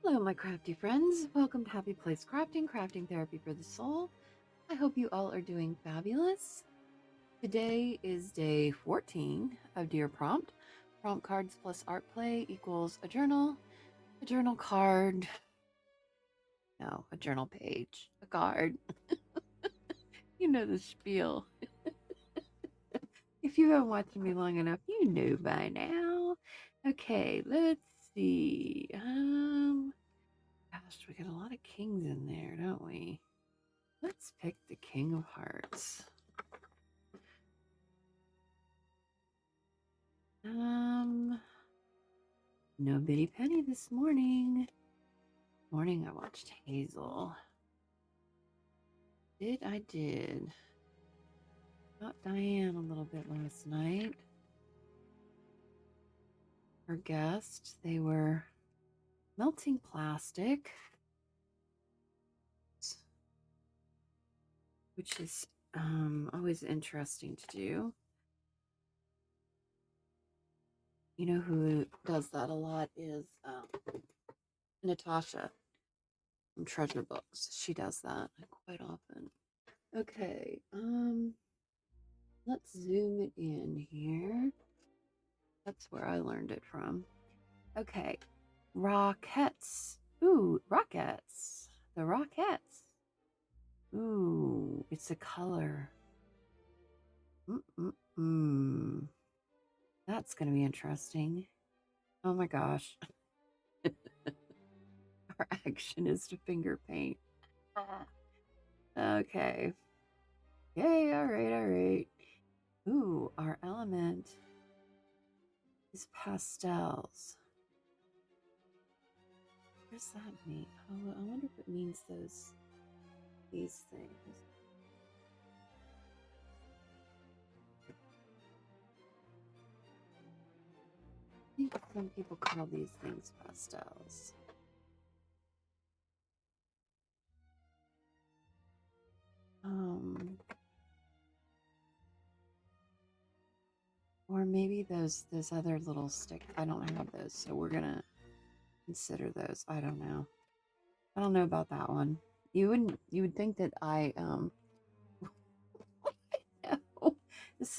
Hello, my crafty friends. Welcome to Happy Place Crafting, crafting therapy for the soul. I hope you all are doing fabulous. Today is day 14 of Dear Prompt. Prompt cards plus art play equals a journal card, no, a journal page, a card. You know the spiel. If you haven't watched me long enough, you know by now. Okay, let's see. Gosh, we got a lot of kings in there, don't we? Let's pick the King of Hearts. No Bitty Penny this morning. I watched Hazel. I did. Got Diane a little bit last night. Her guest, they were melting plastic, which is always interesting to do. You know who does that a lot is Natasha from Treasure Books. She does that quite often. Okay, let's zoom it in here. That's where I learned it from. Okay, Rockettes. Ooh, Rockettes. The Rockettes. Ooh, it's a color. That's going to be interesting. Oh my gosh. Our action is to finger paint. Okay. Yay, all right. Ooh, our element is pastels. What does that mean? Oh, I wonder if it means these things. I think some people call these things pastels. Or maybe those other little sticks. I don't have those, so we're gonna consider those. I don't know. I don't know about that one. You would think that I no. This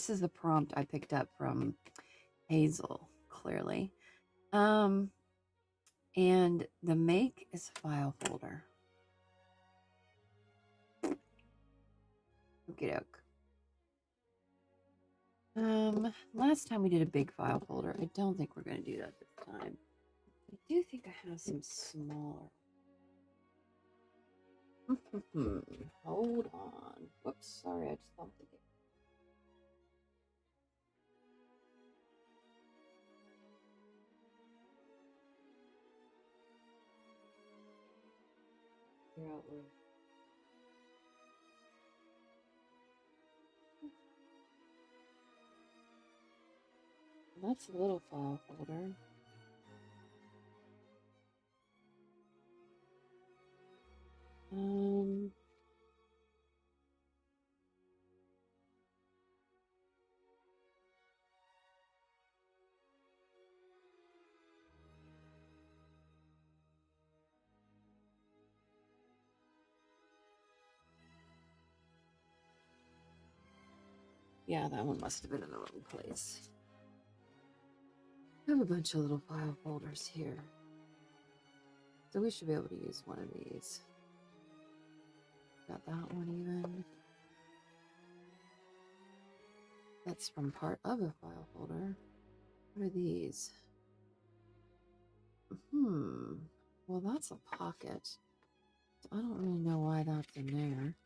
is the prompt I picked up from Hazel, clearly. And the make is file folder. Okie doke. Last time we did a big file folder. I don't think we're going to do that this time. I do think I have some smaller. Hold on. Whoops, sorry, I just bumped it. You're out with. That's a little file folder. Yeah, that one must have been in the wrong place. I have a bunch of little file folders here. So we should be able to use one of these. Got that one even. That's from part of a file folder. What are these? Well, that's a pocket. So I don't really know why that's in there.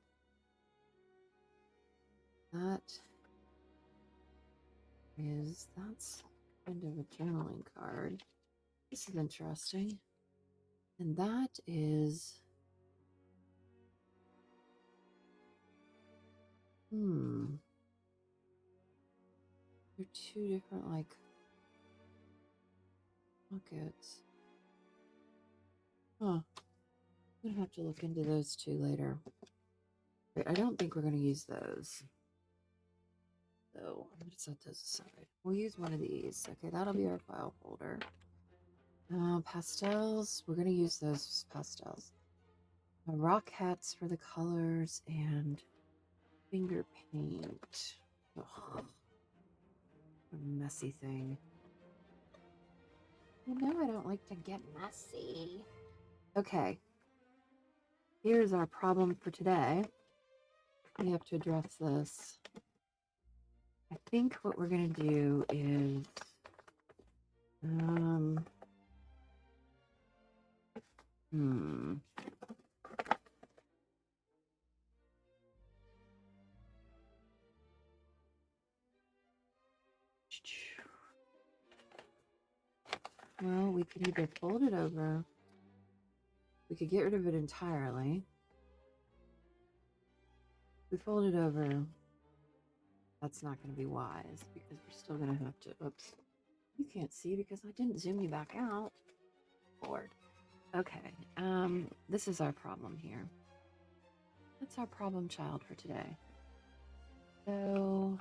That's kind of a journaling card. This is interesting. And that is, they're two different, like, pockets. Huh. I'm gonna have to look into those two later. Wait, I don't think we're gonna use those. So I'm gonna set those aside. We'll use one of these. Okay, that'll be our file folder. Pastels. We're going to use those pastels. Rock hats for the colors and finger paint. Ugh, a messy thing. You know I don't like to get messy. Okay. Here's our problem for today. We have to address this. I think what we're going to do is well, we could either fold it over. We could get rid of it entirely. If we fold it over, that's not going to be wise because we're still going to have to, oops, you can't see because I didn't zoom you back out. Lord. Okay, this is our problem here. That's our problem child for today. So,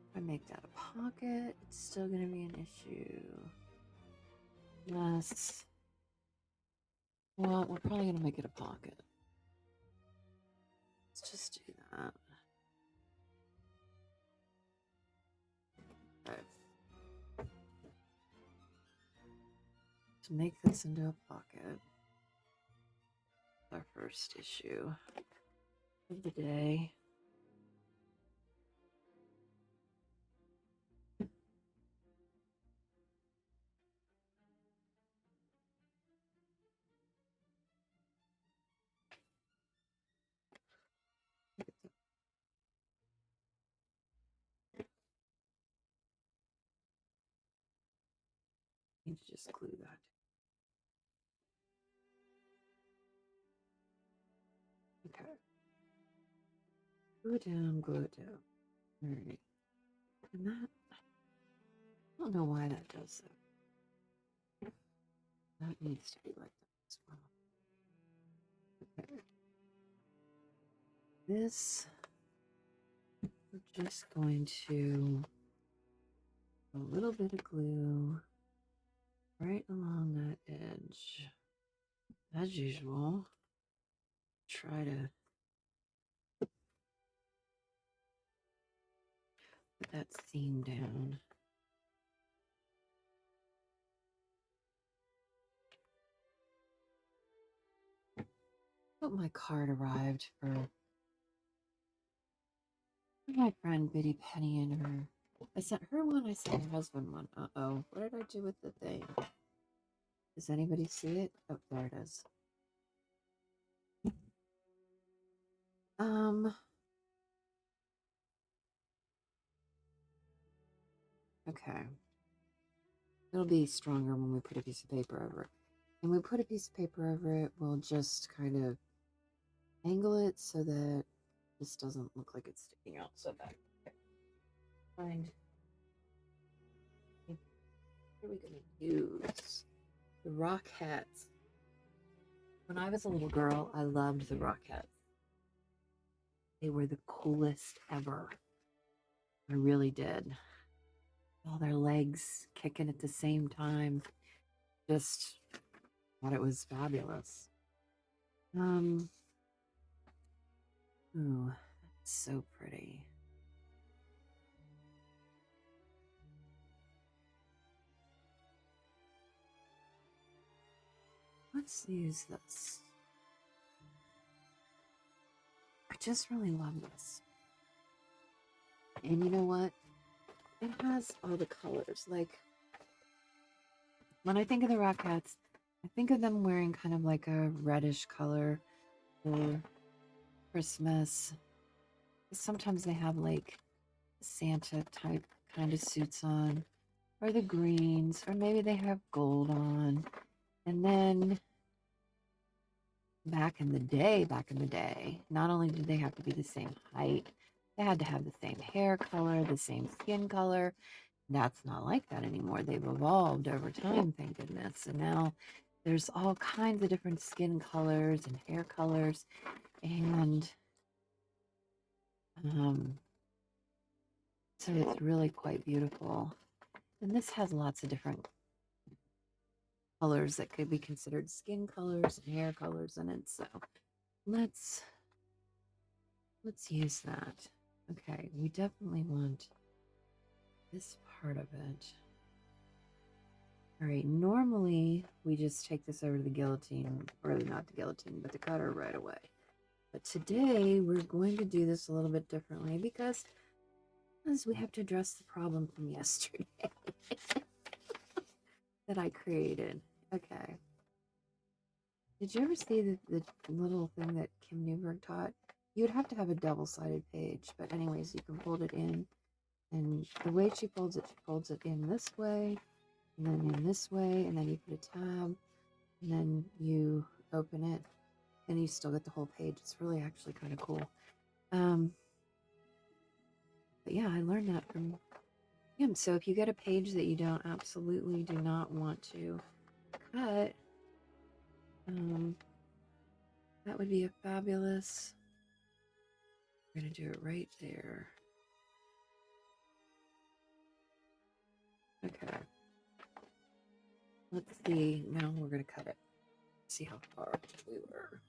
if I make that a pocket, it's still going to be an issue. Unless, well, we're probably going to make it a pocket. Let's just do that. Okay. To make this into a pocket. Our first issue of the day. Need to just glue that. Okay. Glue it down, glue it down. All right. And that, I don't know why that does that. That needs to be like that as well. Okay. This, we're just going to a little bit of glue right along that edge. As usual, try to put that seam down. Hope my card arrived for my friend Biddy Penny and her. I sent her one, I sent her husband one. Uh-oh, what did I do with the thing? Does anybody see it? Oh, there it is. Okay. It'll be stronger when we put a piece of paper over it. And we put a piece of paper over it, we'll just kind of angle it so that this doesn't look like it's sticking out so bad. Okay. Find. What are we going to use? The rock hats. When I was a little girl, I loved the rock hats. They were the coolest ever. I really did. All their legs kicking at the same time. Just thought it was fabulous. Ooh, that's so pretty. Let's use this. I just really love this. And you know what? It has all the colors. Like, when I think of the rock hats, I think of them wearing kind of like a reddish color for Christmas. Sometimes they have like Santa type kind of suits on, or the greens, or maybe they have gold on. And then back in the day, not only did they have to be the same height, they had to have the same hair color, the same skin color. That's not like that anymore. They've evolved over time, thank goodness. And now there's all kinds of different skin colors and hair colors. And so it's really quite beautiful. And this has lots of different colors that could be considered skin colors and hair colors in it. So let's use that. Okay, we definitely want this part of it. All right, normally we just take this over to the guillotine, or not the guillotine, but the cutter right away. But today we're going to do this a little bit differently because we have to address the problem from yesterday that I created. Okay. Did you ever see the little thing that Kim Newberg taught? You would have to have a double-sided page, but anyways, you can fold it in, and the way she folds it in this way, and then in this way, and then you put a tab, and then you open it, and you still get the whole page. It's really actually kind of cool. But yeah, I learned that from him. So if you get a page that you absolutely do not want to cut, that would be a fabulous. We're gonna do it right there. Okay. Let's see. Now we're gonna cut it. See how far we were.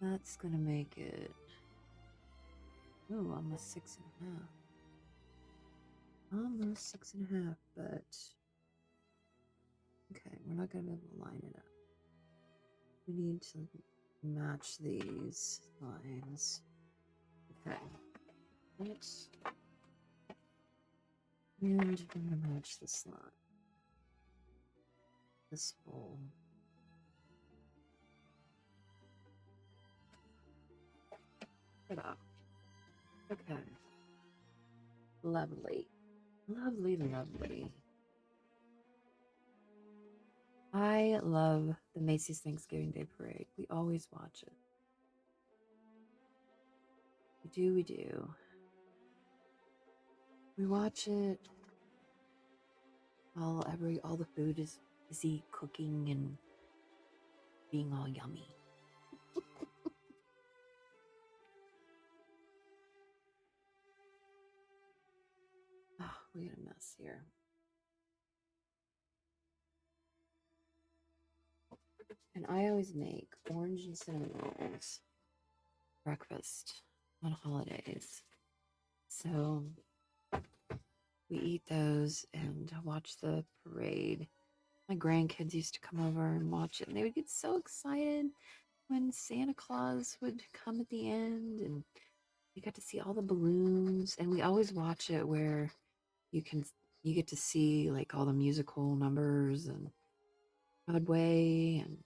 That's gonna make it. Ooh, almost 6.5. Almost 6.5, but okay, we're not gonna be able to line it up. We need to match these lines. Okay. Let's. And we're gonna match this line. This fold. Ta-da. Okay. Lovely. Lovely, lovely. I love the Macy's Thanksgiving Day Parade. We always watch it. We do. We watch it while all the food is busy cooking and being all yummy. Oh, we got a mess here. And I always make orange and cinnamon rolls breakfast on holidays. So we eat those and watch the parade. My grandkids used to come over and watch it, and they would get so excited when Santa Claus would come at the end, and you got to see all the balloons. And we always watch it where you get to see like all the musical numbers and Broadway, and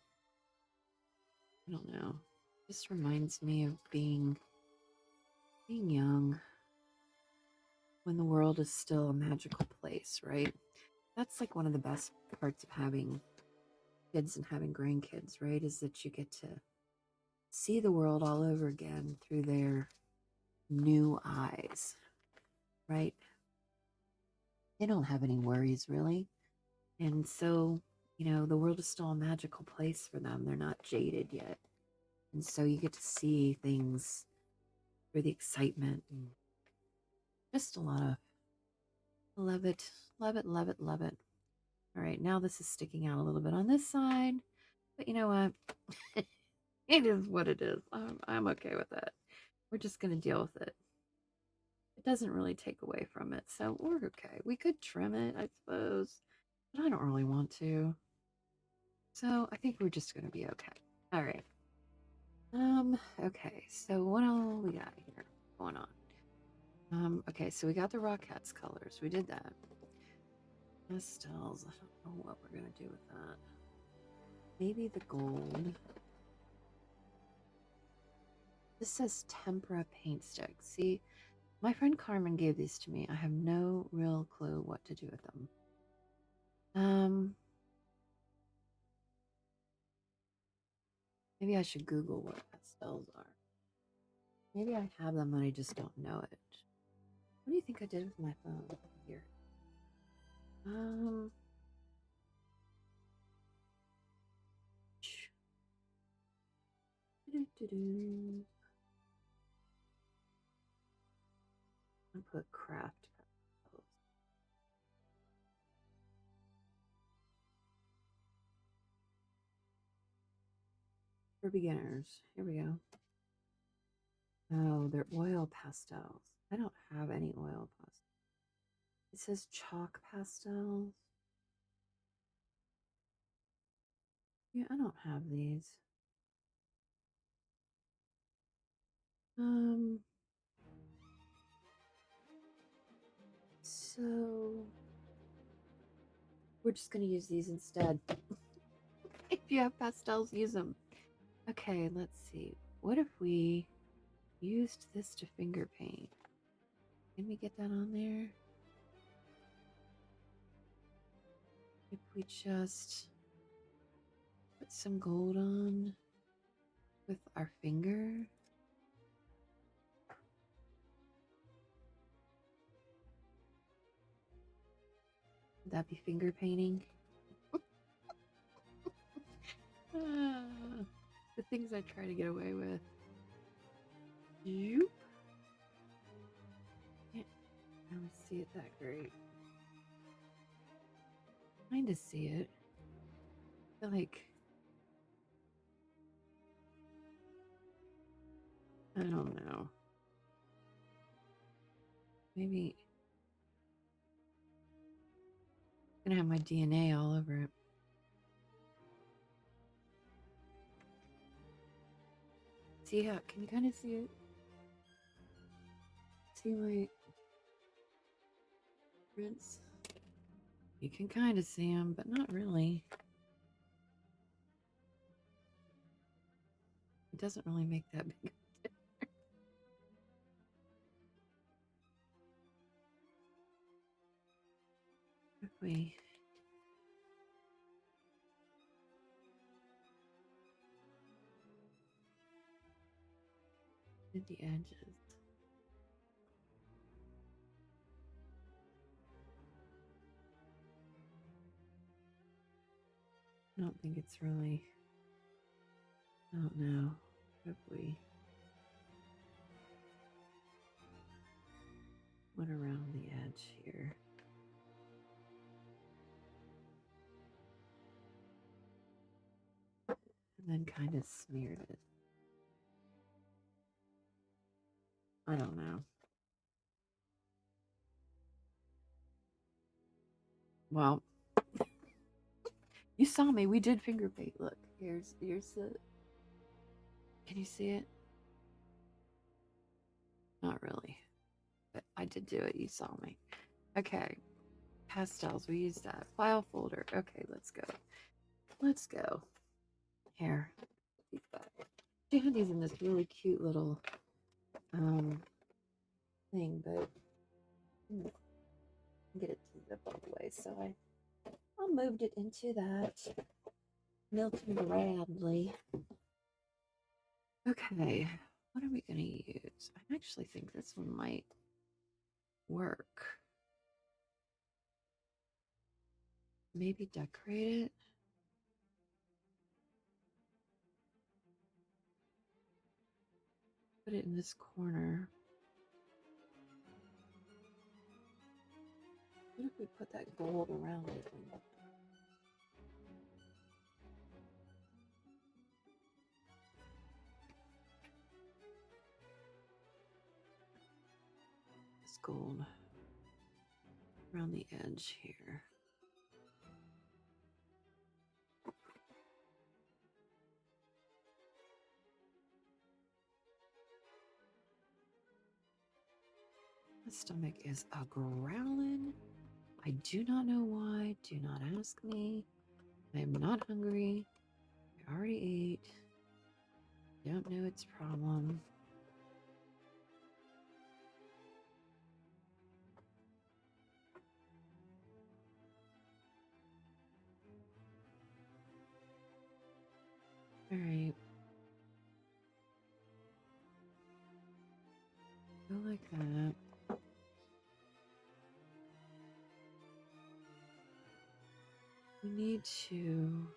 I don't know, just reminds me of being young when the world is still a magical place, right? That's like one of the best parts of having kids and having grandkids, right? Is that you get to see the world all over again through their new eyes, right? They don't have any worries really. And so, the world is still a magical place for them. They're not jaded yet. And so you get to see things through the excitement and just a lot of love it, love it, love it, love it. All right, now this is sticking out a little bit on this side, but you know what? It is what it is. I'm okay with that. We're just going to deal with it. It doesn't really take away from it, so we're okay. We could trim it, I suppose, but I don't really want to. So I think we're just going to be okay. All right. Okay, so what all we got here going on? Okay, so we got the Rockettes colors. We did that. Pastels. I don't know what we're going to do with that. Maybe the gold. This says tempera paint stick. See, my friend Carmen gave these to me. I have no real clue what to do with them. Maybe I should Google what pastels are. Maybe I have them and I just don't know it. What do you think I did with my phone here? I put craft. for beginners. Here we go. Oh, they're oil pastels. I don't have any oil pastels. It says chalk pastels. Yeah, I don't have these. So we're just gonna use these instead. If you have pastels, use them. Okay, let's see. What if we used this to finger paint? Can we get that on there? If we just put some gold on with our finger. Would that be finger painting? The things I try to get away with. Yoop. Can't really see it that great. Kind of see it. I feel like I don't know. Maybe I'm gonna have my DNA all over it. See how? Can you kind of see it? See my prints? You can kind of see them, but not really. It doesn't really make that big. If we did the edges. I don't think it's really. I don't know. If we went around the edge here. And then kind of smeared it. I don't know. Well, you saw me. We did finger paint. Look, here's the. Can you see it? Not really, but I did do it. You saw me. Okay, pastels. We used that file folder. Okay, let's go. Let's go. Here, these back. She had these in this really cute little thing, but get it to zip all the way. So I moved it into that Milton Bradley. Okay, what are we gonna use? I actually think this one might work. Maybe decorate it. Put it in this corner. What if we put that gold around it? This gold around the edge here. My stomach is a growling. I do not know why. Do not ask me. I am not hungry. I already ate. Don't know its problem. All right. Go like that. We need to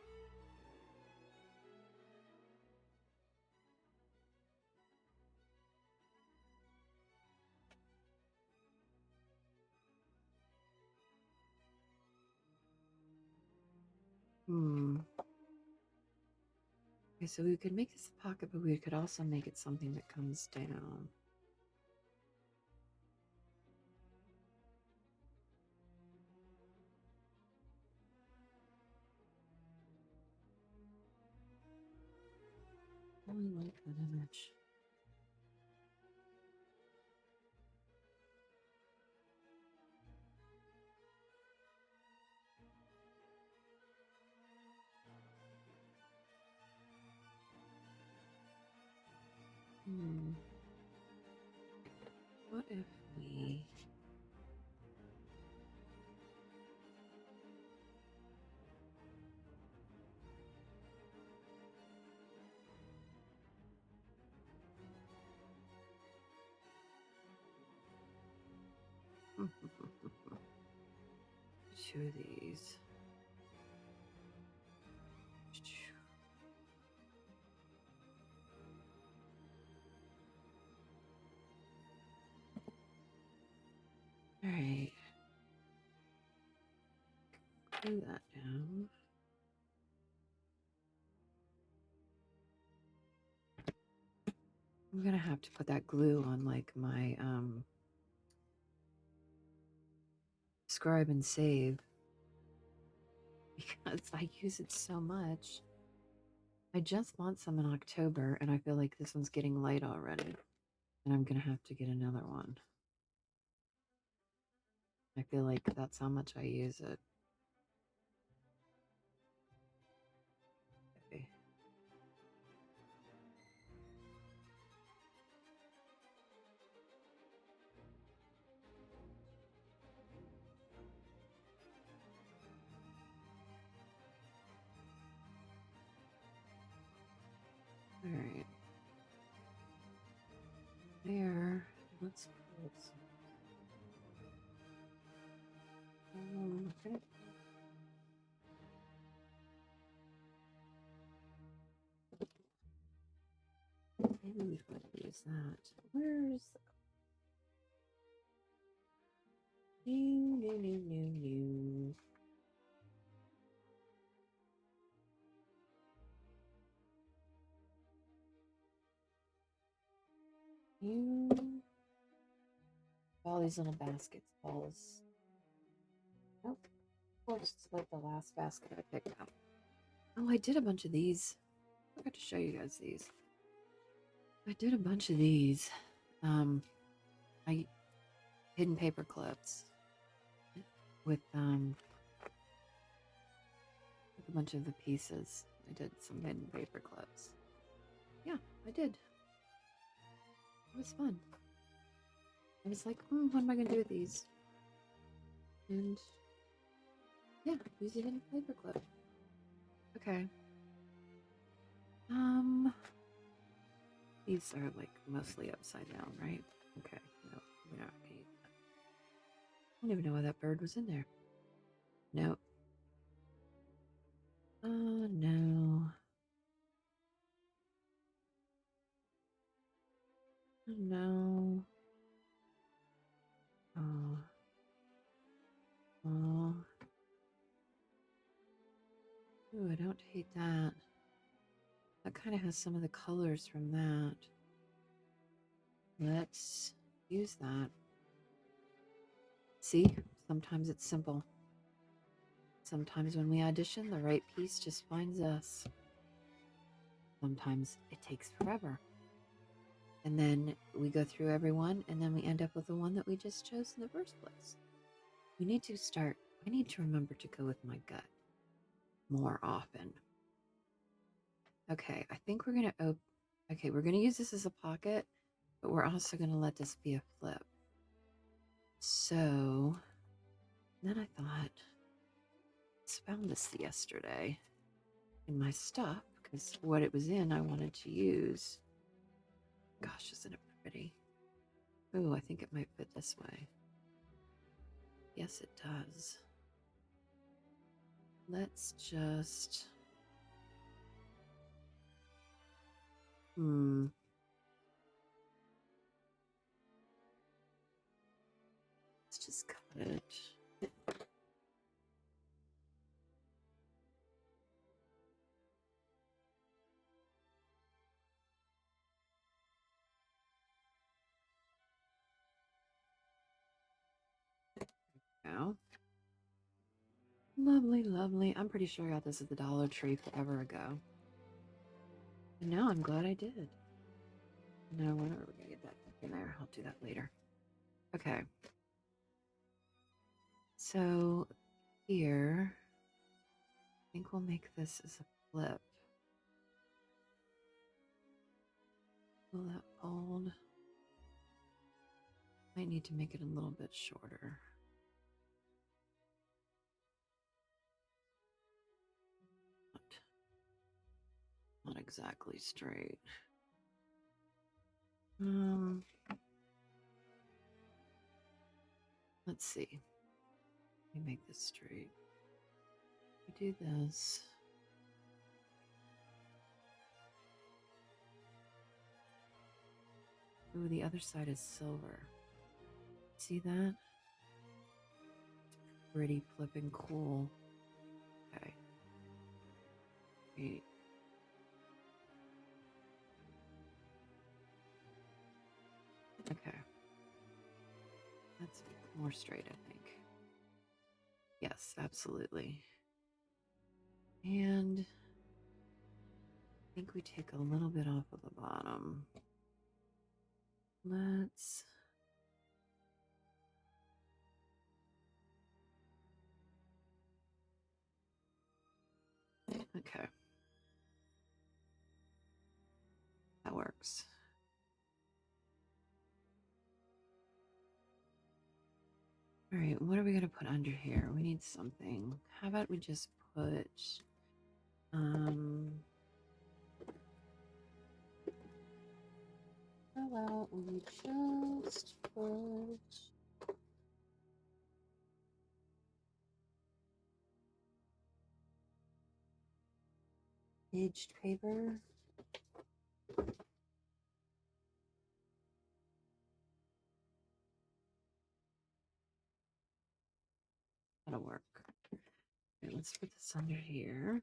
Okay, so we could make this a pocket, but we could also make it something that comes down. I really like that image. What if we... Two of these. All right. Glue that down. I'm gonna have to put that glue on like my scribe and save because I use it so much. I just bought some in October and I feel like this one's getting light already. And I'm gonna have to get another one. I feel like that's how much I use it. Okay. All right. There. Let's put okay. Maybe we could use that. Where's new? You all these little baskets, balls. Nope. Of course, it's like the last basket I picked up. Oh, I did a bunch of these. I forgot to show you guys these. I did a bunch of these. I hidden paper clips with a bunch of the pieces. I did some hidden paper clips. Yeah, I did. It was fun. I was like, what am I gonna do with these? And yeah, use a hidden paper clip. Okay. These are like mostly upside down, right? Okay. No, we don't need that. I don't even know why that bird was in there. No. Oh no. Oh no. Oh. Oh. Ooh, I don't hate that. That kind of has some of the colors from that. Let's use that. See, sometimes it's simple. Sometimes when we audition, the right piece just finds us. Sometimes it takes forever. And then we go through everyone, and then we end up with the one that we just chose in the first place. We need to start, I need to remember to go with my gut more often. Okay, I think we're going to okay, we're going to use this as a pocket, but we're also going to let this be a flip. So then I thought, I found this yesterday in my stuff because what it was in I wanted to use. Gosh, isn't it pretty? Oh, I think it might fit this way. Yes, it does. Let's just... Let's just cut it. go. Lovely, lovely. I'm pretty sure I got this at the Dollar Tree forever ago. And now I'm glad I did. No, we're not going to get that in there. I'll do that later. Okay. So here, I think we'll make this as a flip. Will that fold? Might need to make it a little bit shorter. Not exactly straight. Let's see. Let me make this straight. We do this. Ooh, the other side is silver. See that? Pretty flipping cool. Okay. Wait. Okay. That's more straight, I think. Yes, absolutely. And I think we take a little bit off of the bottom. Let's okay. That works. All right, what are we gonna put under here? We need something. How about we just put how about we just put edged paper? That'll work. Okay, let's put this under here.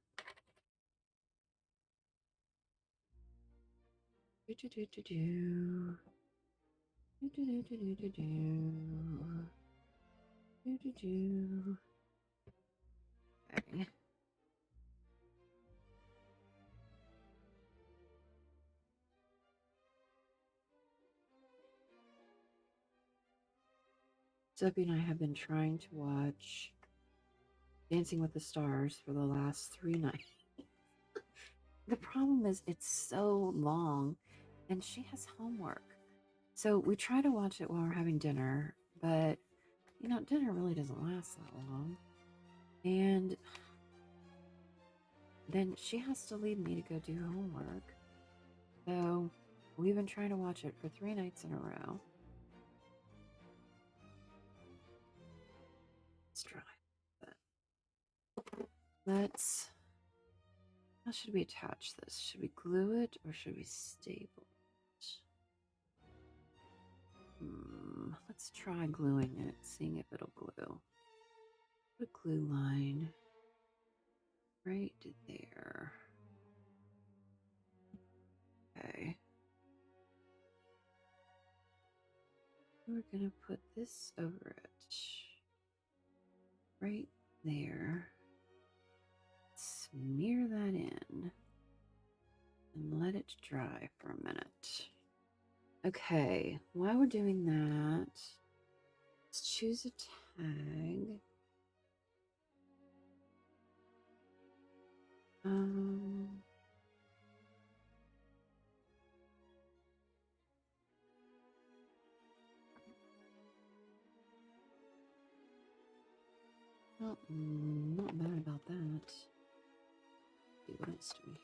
Okay. Sophie and I have been trying to watch Dancing with the Stars for the last 3 nights. The problem is it's so long and she has homework. So we try to watch it while we're having dinner, but you know, dinner really doesn't last that long. And then she has to leave me to go do homework. So we've been trying to watch it for 3 nights in a row. Let's try. Let's. How should we attach this? Should we glue it or should we staple it? Let's try gluing it, seeing if it'll glue. Put a glue line right there. Okay. We're gonna put this over it. Right there. Smear that in. And let it dry for a minute. Okay, while we're doing that, let's choose a tag. Well, not mad about that. Be nice to me.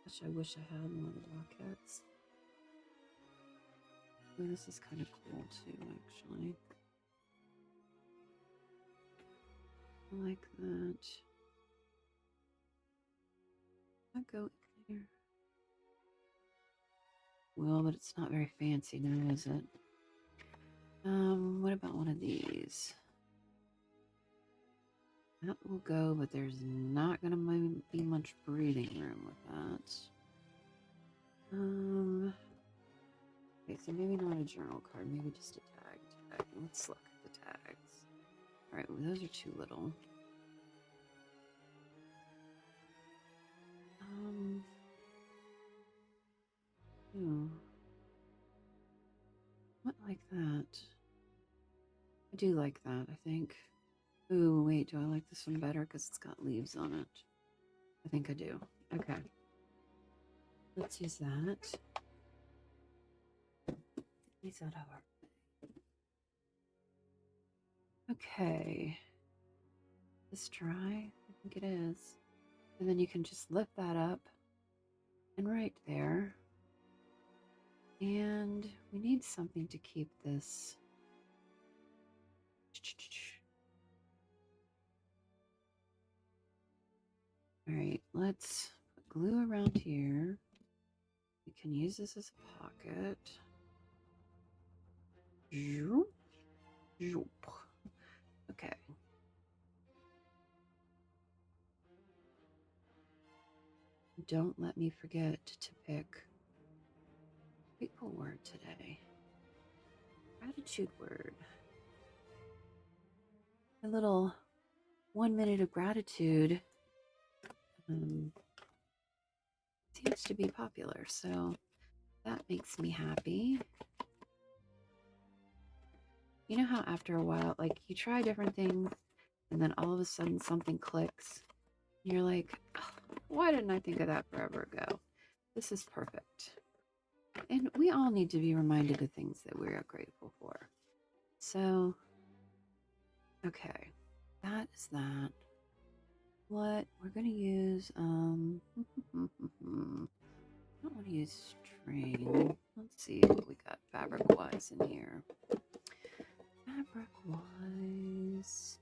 Gosh, I wish I had one of the rockets. Ooh, this is kind of cool too, actually. I like that. I'll go in here. Well, but it's not very fancy now, is it? What about one of these? That will go, but there's not gonna be much breathing room with that. Okay, so maybe not a journal card, maybe just a tagged. Okay, let's look at the tags. All right, well, those are too little. What like that? I do like that, I think. Ooh, wait, do I like this one better because it's got leaves on it? I think I do. Okay. Let's use that. Use that over. Okay. Is this dry? I think it is. And then you can just lift that up and right there. And we need something to keep this. All right, let's put glue around here. We can use this as a pocket. Okay. Don't let me forget to pick a grateful word today. Gratitude word. A little 1 minute of gratitude seems to be popular, so that makes me happy. You know how after a while, like you try different things and then all of a sudden something clicks. And you're like, oh, why didn't I think of that forever ago? This is perfect. And we all need to be reminded of things that we are grateful for. So, okay, that is that. What we're going to use, I don't want to use string. Let's see what we got fabric-wise in here. Fabric-wise,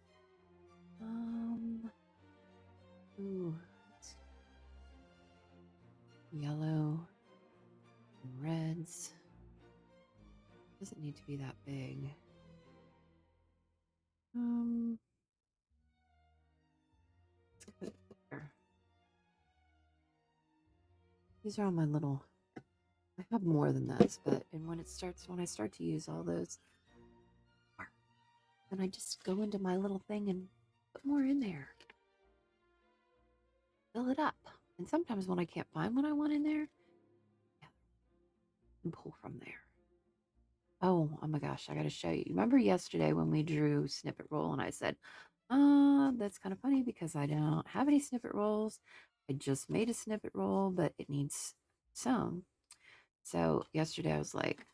ooh, yellow and reds. Doesn't need to be that big. Let's put it there. These are all my little. I have more than this, but when I start to use all those, then I just go into my little thing and put more in there. Fill it up. And sometimes when I can't find what I want in there, yeah, and pull from there. Oh my gosh, I gotta show you. Remember yesterday when we drew snippet roll and I said, that's kind of funny because I don't have any snippet rolls. I just made a snippet roll, but it needs sewn. So yesterday I was like,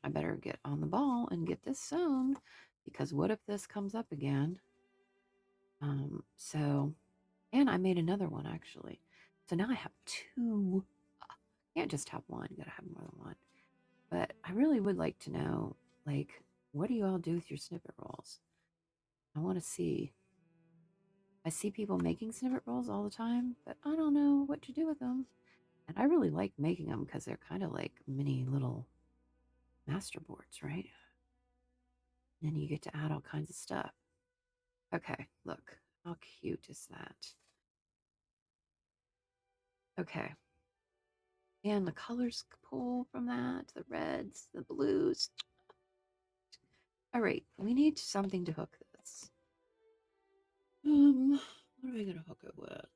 I better get on the ball and get this sewn because what if this comes up again? And I made another one actually. So now I have two. Can't just have one, you gotta have more than one. But I really would like to know, like, what do you all do with your snippet rolls? I want to see. I see people making snippet rolls all the time, but I don't know what to do with them. And I really like making them because they're kind of like mini little master boards, right? And then you get to add all kinds of stuff. Okay, look, how cute is that? Okay. And the colors pull from that, the reds, the blues. All right, we need something to hook this. What am I gonna hook it with?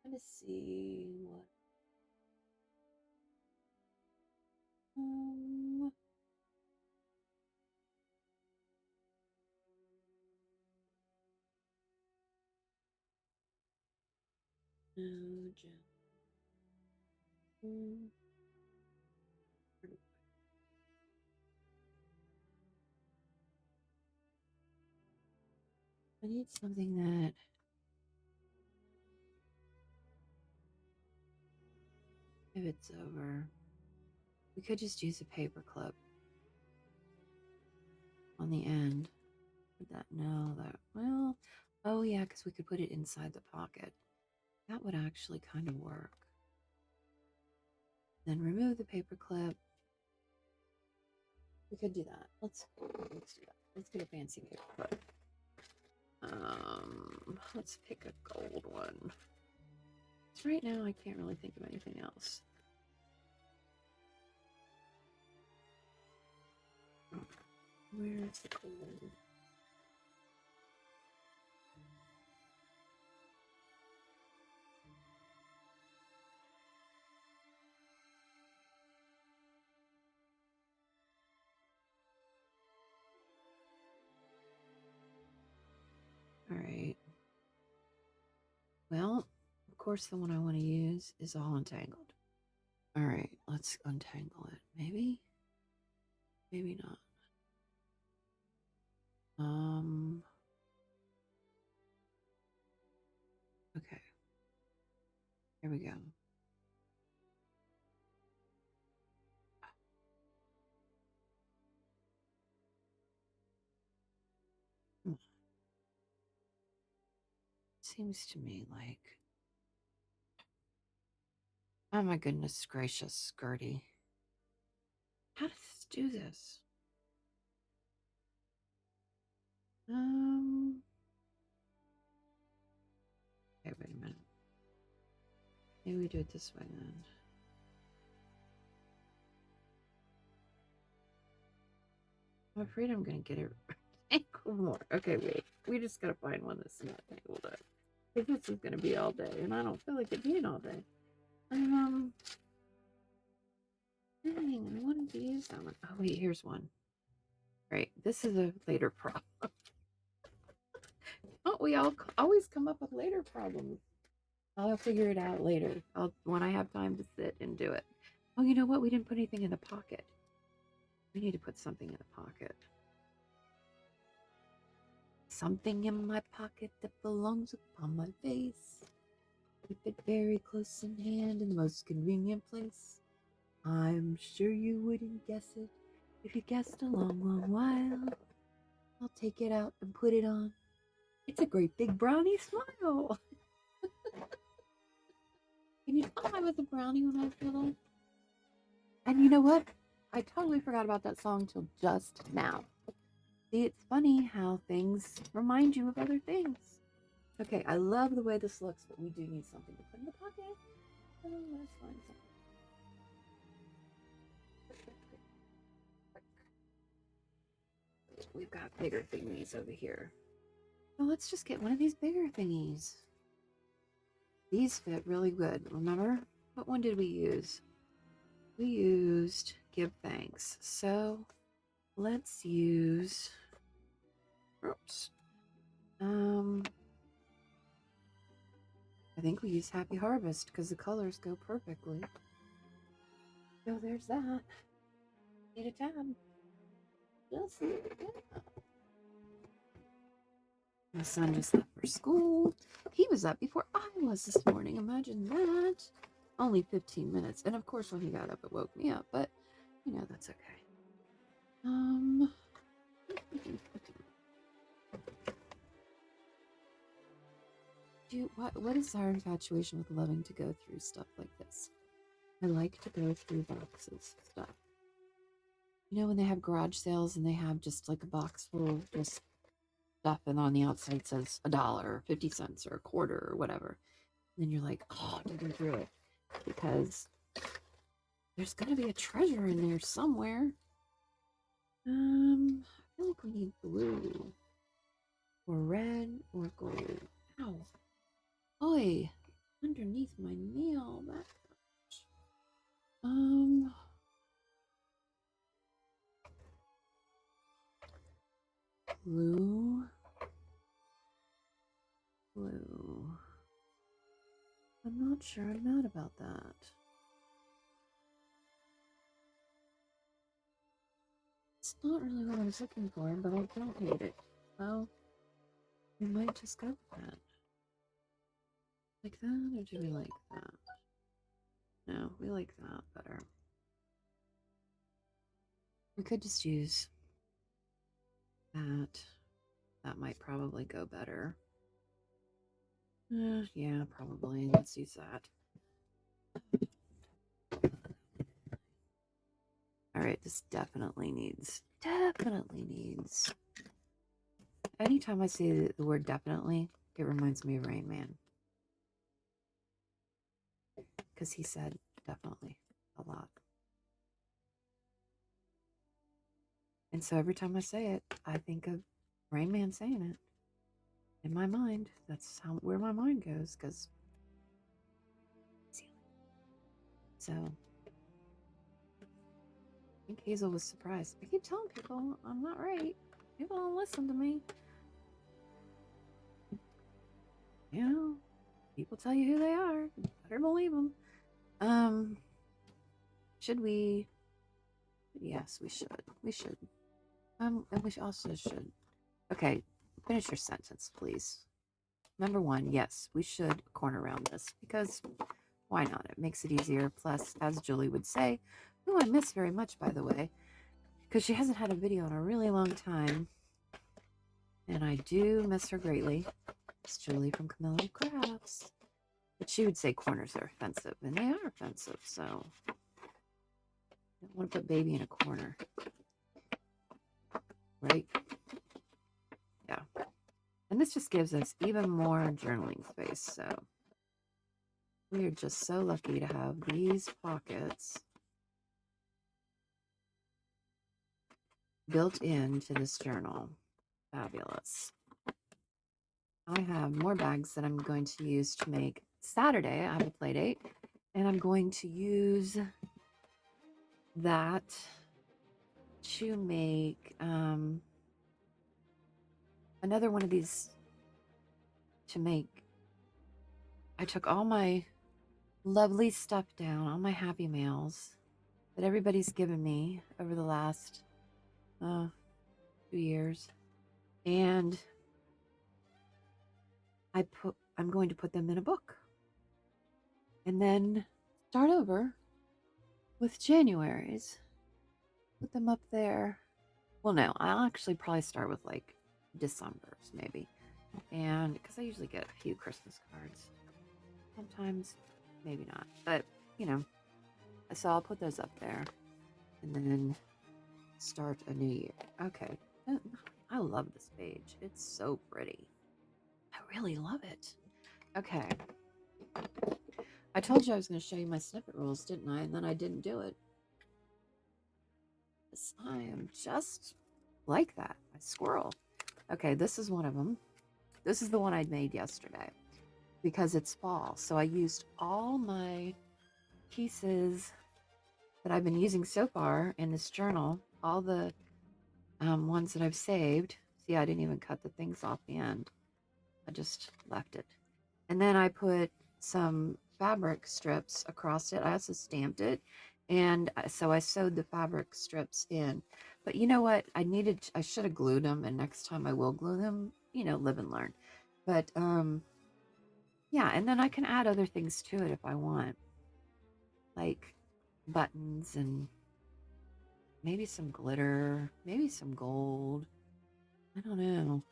Let's see what. Um, no, I need something that pivots over. We could just use a paper clip on the end. Would that no that well? Oh yeah, because we could put it inside the pocket. That would actually kind of work. Then remove the paper clip. We could do that. Let's do that. Let's get a fancy paper clip. Let's pick a gold one. So right now I can't really think of anything else. Where's the gold? All right. Well, of course, the one I want to use is all entangled. All right, let's untangle it. Maybe, maybe not. Okay. Here we go. Seems to me like, oh my goodness gracious, Gertie. How does this do this? Okay, wait a minute. Maybe we do it this way then. I'm afraid I'm gonna get it tangled more. Okay, wait. We just gotta find one that's not tangled up. Because this is gonna be all day, and I don't feel like it being all day. Dang, I wanted to use that one. Oh wait, here's one. Right, this is a later problem. Don't we all always come up with later problems? I'll figure it out later. When I have time to sit and do it. Oh, you know what? We didn't put anything in the pocket. We need to put something in the pocket. Something in my pocket that belongs upon my face. Keep it very close in hand in the most convenient place. I'm sure you wouldn't guess it if you guessed a long, long while. I'll take it out and put it on. It's a great big brownie smile. Can you tell I was a brownie when I was little? And you know what? I totally forgot about that song till just now. See, it's funny how things remind you of other things. Okay, I love the way this looks, but we do need something to put in the pocket. So let's find something. We've got bigger thingies over here. Well, let's just get one of these bigger thingies. These fit really good. Remember? What one did we use? We used Give Thanks. So let's use, oops. I think we use Happy Harvest because the colors go perfectly. So there's that. Need a tab. Just need a tab. My son just left for school. He was up before I was this morning. Imagine that. Only 15 minutes. And of course, when he got up, it woke me up. But, you know, that's okay. What is our infatuation with loving to go through stuff like this? I like to go through boxes of stuff. You know, when they have garage sales and they have just like a box full of just stuff, and on the outside says $1 or 50 cents or a quarter or whatever. And then you're like, oh, digging through it. Because there's got to be a treasure in there somewhere. I feel like we need blue or red or gold. Ow. Oi, underneath my nail. That blue. I'm not sure I'm mad about that. It's not really what I was looking for, but I don't hate it. Well, we might just go with that. Like that, or do we like that? No, we like that better. We could just use that. That might probably go better. Yeah, probably. Let's use that. All right, this definitely needs. Anytime I say the word definitely, it reminds me of Rain Man. Because he said definitely a lot. And so every time I say it, I think of Rain Man saying it in my mind. That's where my mind goes. Because so I think Hazel was surprised. I keep telling people I'm not right. People don't listen to me. You know, people tell you who they are. You better believe them. Should we? Yes, we should. We should. And we also should. Okay, finish your sentence, please. Number one, yes, we should corner around this because why not? It makes it easier. Plus, as Julie would say, who I miss very much, by the way, because she hasn't had a video in a really long time, and I do miss her greatly. It's Julie from Camilla Crafts. But she would say corners are offensive, and they are offensive, so I don't want to put baby in a corner. Right? Yeah. And this just gives us even more journaling space, so we are just so lucky to have these pockets built into this journal. Fabulous. I have more bags that I'm going to use to make Saturday. I have a play date, and I'm going to use that to make another one of these to make. I took all my lovely stuff down, all my happy mails that everybody's given me over the last 2 years, and I'm going to put them in a book and then start over with January's. Put them up there. Well, no, I'll actually probably start with like December's maybe, and because I usually get a few Christmas cards. Sometimes, maybe not, but you know. So I'll put those up there, and then start a new year. Okay, I love this page. It's so pretty. I really love it. Okay. I told you I was going to show you my snippet rules, didn't I? And then I didn't do it. I am just like that. A squirrel. Okay, this is one of them. This is the one I made yesterday because it's fall. So I used all my pieces that I've been using so far in this journal, all the ones that I've saved. See, I didn't even cut the things off the end. I just left it. And then I put some fabric strips across it. I also stamped it. And so I sewed the fabric strips in. But you know what? I should have glued them, and next time I will glue them, live and learn. But yeah, and then I can add other things to it if I want. Like buttons and maybe some glitter, maybe some gold. I don't know.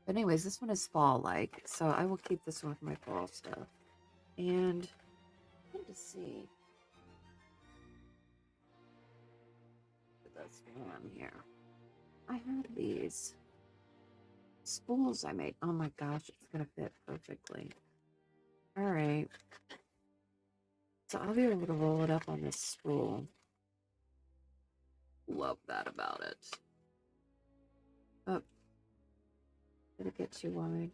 But anyways, this one is fall-like, so I will keep this one for my fall stuff. And I need to see. This one here. I have these spools I made. Oh my gosh, it's gonna fit perfectly. All right. So I'll be able to roll it up on this spool. Love that about it. Oh, did it get too wide?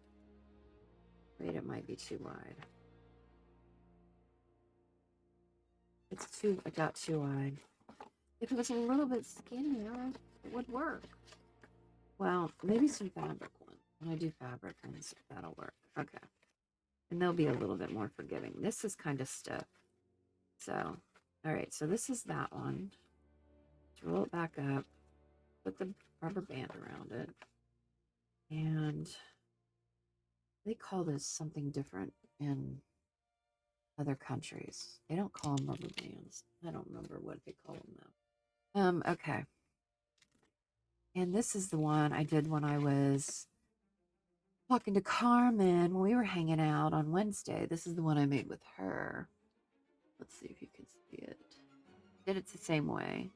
Wait, it might be too wide. It got too wide. If it was a little bit skinnier, it would work. Well, maybe some fabric ones. When I do fabric ones, that'll work. Okay. And they'll be a little bit more forgiving. This is kind of stiff. So, all right. So this is that one. Let's roll it back up. Put the rubber band around it. And they call this something different in other countries. They don't call them rubber bands. I don't remember what they call them though. Okay. And this is the one I did when I was talking to Carmen when we were hanging out on Wednesday. This is the one I made with her. Let's see if you can see it. Did it the same way.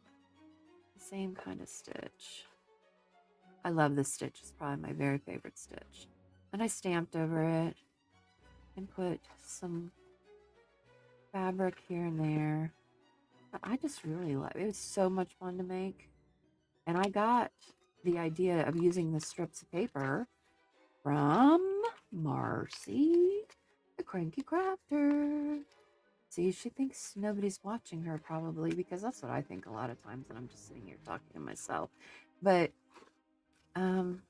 The same kind of stitch. I love this stitch. It's probably my very favorite stitch. And I stamped over it and put some fabric here and there. But I just really love it. It was so much fun to make. And I got the idea of using the strips of paper from Marcy, the Cranky Crafter. See, she thinks nobody's watching her probably, because that's what I think a lot of times when I'm just sitting here talking to myself. But I'm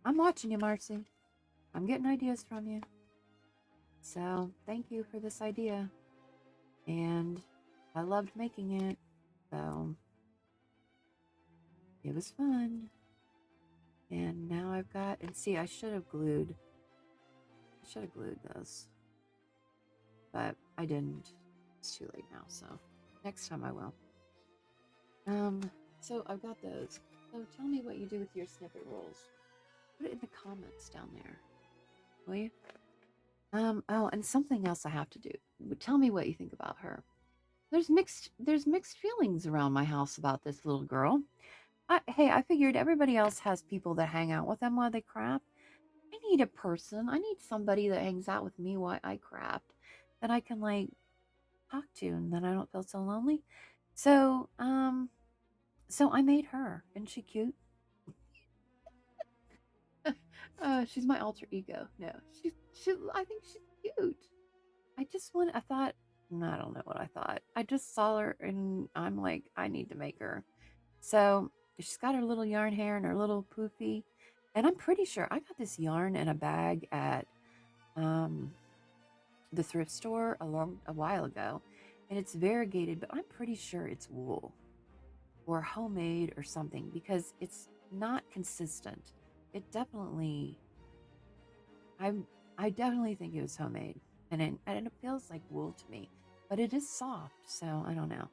watching you, Marcy. I'm getting ideas from you. So thank you for this idea. And I loved making it. So it was fun. And now I've got, and see, I should have glued this, but I didn't. It's too late now, so next time I will. So I've got those. So tell me what you do with your snippet rolls. Put it in the comments down there, will you? Oh, and something else I have to do. Tell me what you think about her. There's mixed feelings around my house about this little girl. Hey, I figured everybody else has people that hang out with them while they craft. I need a person. I need somebody that hangs out with me while I craft that I can like talk to, and then I don't feel so lonely. So, so I made her. Isn't she cute? She's my alter ego. No, she. I think she's cute. I thought. I don't know what I thought. I just saw her, and I'm like, I need to make her. So she's got her little yarn hair and her little poofy, and I'm pretty sure I got this yarn in a bag at the thrift store a while ago, and it's variegated, but I'm pretty sure it's wool or homemade or something, because it's not consistent. It definitely, I I definitely think it was homemade, and it feels like wool to me, but it is soft, so I don't know.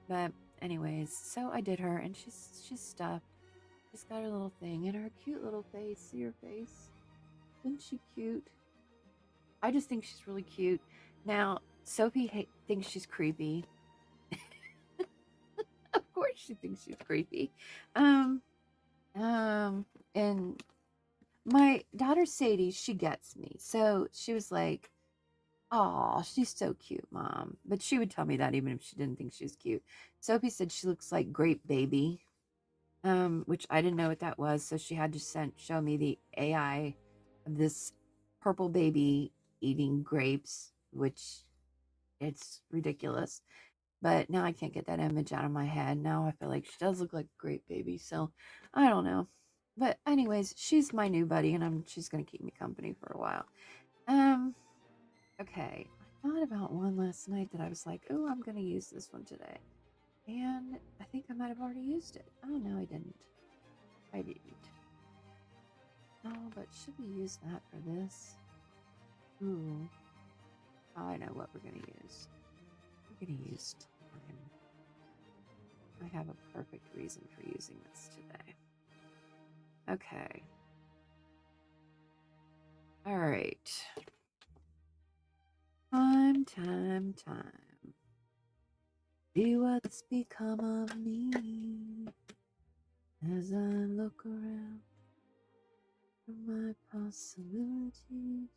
But anyways, so I did her, and she's stuffed. She's got her little thing and her cute little face. See her face? Isn't she cute? I just think she's really cute. Now, Sophie thinks she's creepy. Of course, she thinks she's creepy. Um, and my daughter Sadie, she gets me. So she was like, "Oh, she's so cute, Mom." But she would tell me that even if she didn't think she was cute. Sophie said she looks like Grape Baby, which I didn't know what that was. So she had to show me the AI of this purple baby eating grapes, which it's ridiculous. But now I can't get that image out of my head. Now I feel like she does look like a great baby. So I don't know. But anyways, she's my new buddy, and she's gonna keep me company for a while. Um, okay. I thought about one last night that I was like, oh, I'm gonna use this one today. And I think I might have already used it. Oh no, I didn't. I didn't. Oh, but should we use that for this? Ooh. Oh, I know what we're gonna use. We're gonna use time. I have a perfect reason for using this today. Okay. All right. Time. See what's become of me as I look around for my possibilities.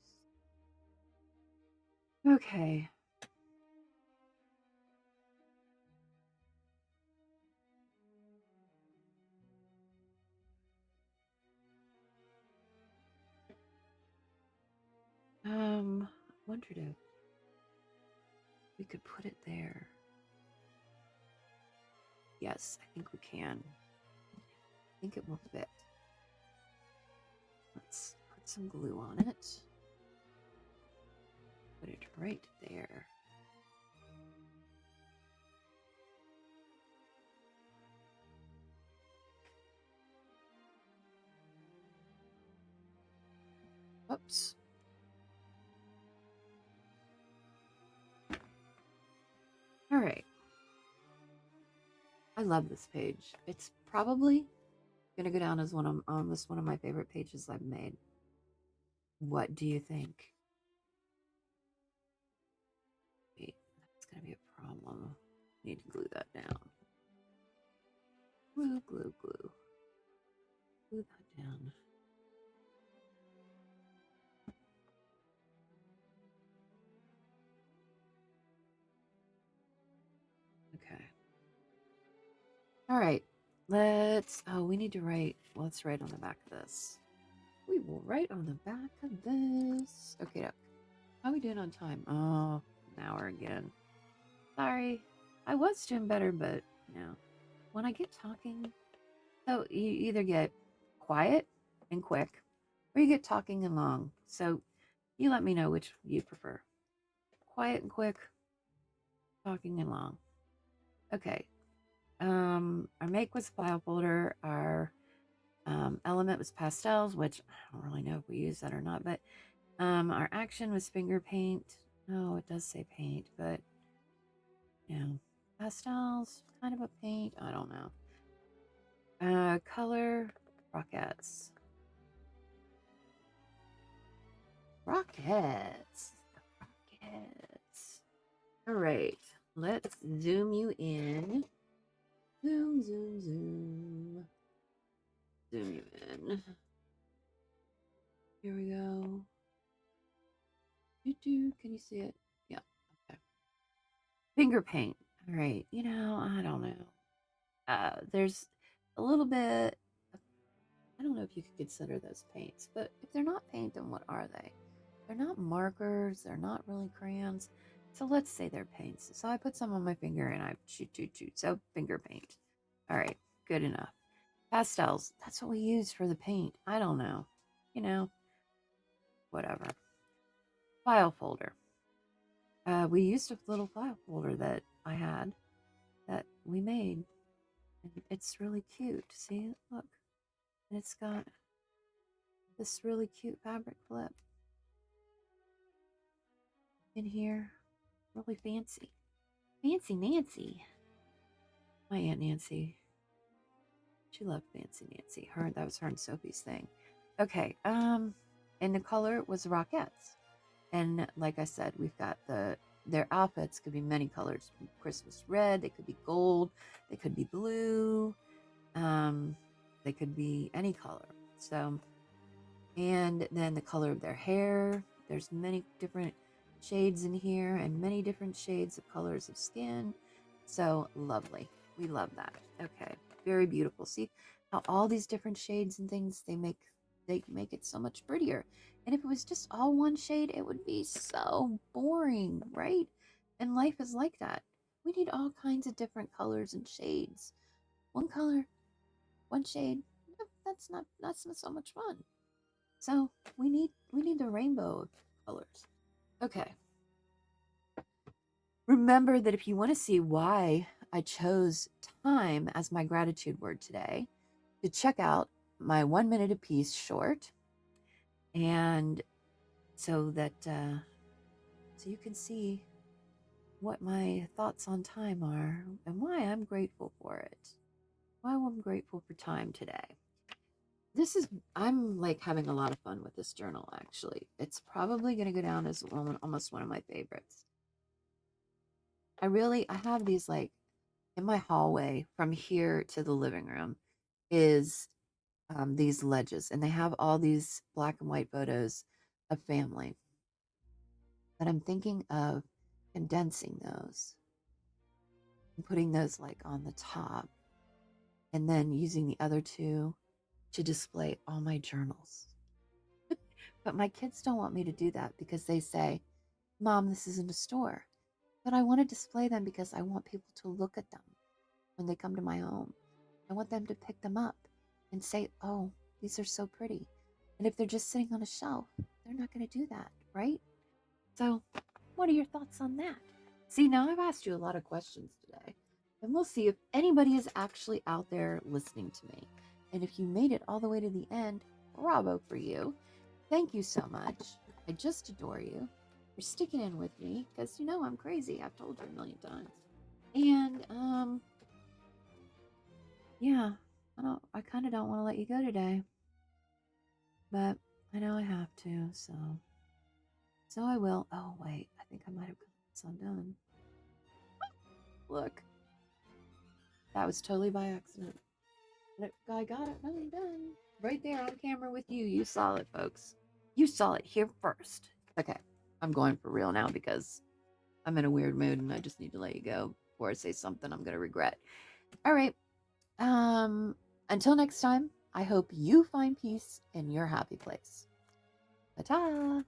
Okay. Wondered if we could put it there. Yes, I think we can. I think it will fit. Let's put some glue on it. Put it right there. Oops. All right. I love this page. It's probably gonna go down as one of my favorite pages I've made. What do you think? Wait, that's gonna be a problem. Need to glue that down. Glue. Glue that down. Okay. All right. we need to write, let's write on the back of this. We will write on the back of this. Okay, doke. How are we doing on time? Oh, an hour again. Sorry. I was doing better, but when I get talking, so you either get quiet and quick, or you get talking and long. So you let me know which you prefer. Quiet and quick, talking and long. Okay. Our make was file folder. Our element was pastels, which I don't really know if we use that or not, but our action was finger paint. Oh, it does say paint, but pastels, kind of a paint. I don't know. Color, rockets. Rockets. Rockets. All right. Let's zoom you in. Zoom, zoom, zoom. Zoom you in. Here we go. Can you see it? Yeah. Okay. Finger paint. All right. I don't know. There's a little bit. I don't know if you could consider those paints, but if they're not paint, then what are they? They're not markers. They're not really crayons. So let's say they're paints. So I put some on my finger and I shoot. So finger paint. All right. Good enough. Pastels. That's what we use for the paint. I don't know. Whatever. File folder. We used a little file folder that I had that we made. And it's really cute. See? Look. And it's got this really cute fabric flip in here. Really fancy. Fancy Nancy. My Aunt Nancy. She loved Fancy Nancy. That was her and Sophie's thing. Okay. And the color was Rockettes. And like I said, we've got their outfits could be many colors. Christmas red, they could be gold, they could be blue, they could be any color. So, and then the color of their hair, there's many different shades in here and many different shades of colors of skin. So lovely. We love that. Okay. Very beautiful. See how all these different shades and things they make it so much prettier. And if it was just all one shade, it would be so boring, right? And life is like that. We need all kinds of different colors and shades. One color, one shade, that's not so much fun. So we need the rainbow of colors. Okay. Remember that if you want to see why I chose time as my gratitude word today, to check out my 1 minute apiece short, and so that so you can see what my thoughts on time are and why I'm grateful for it. Why I'm grateful for time today. I'm like having a lot of fun with this journal, actually. It's probably going to go down as almost one of my favorites. I have these like in my hallway from here to the living room is these ledges, and they have all these black and white photos of family. But I'm thinking of condensing those and putting those like on the top, and then using the other two to display all my journals. But my kids don't want me to do that because they say, Mom, this isn't a store. But I want to display them because I want people to look at them when they come to my home. I want them to pick them up and say, oh, these are so pretty. And if they're just sitting on a shelf, they're not going to do that, right? So, what are your thoughts on that? See, now I've asked you a lot of questions today, and we'll see if anybody is actually out there listening to me. And if you made it all the way to the end, bravo for you. Thank you so much. I just adore you for sticking in with me because I'm crazy. I've told you a million times. And yeah, I kind of don't want to let you go today, but I know I have to, so I will. Oh wait, I think I might have got this undone. Look, that was totally by accident. I got it undone right there on camera with you. You saw it, folks. You saw it here first. Okay, I'm going for real now because I'm in a weird mood and I just need to let you go before I say something I'm going to regret. All right. Until next time, I hope you find peace in your happy place. Ta-ta!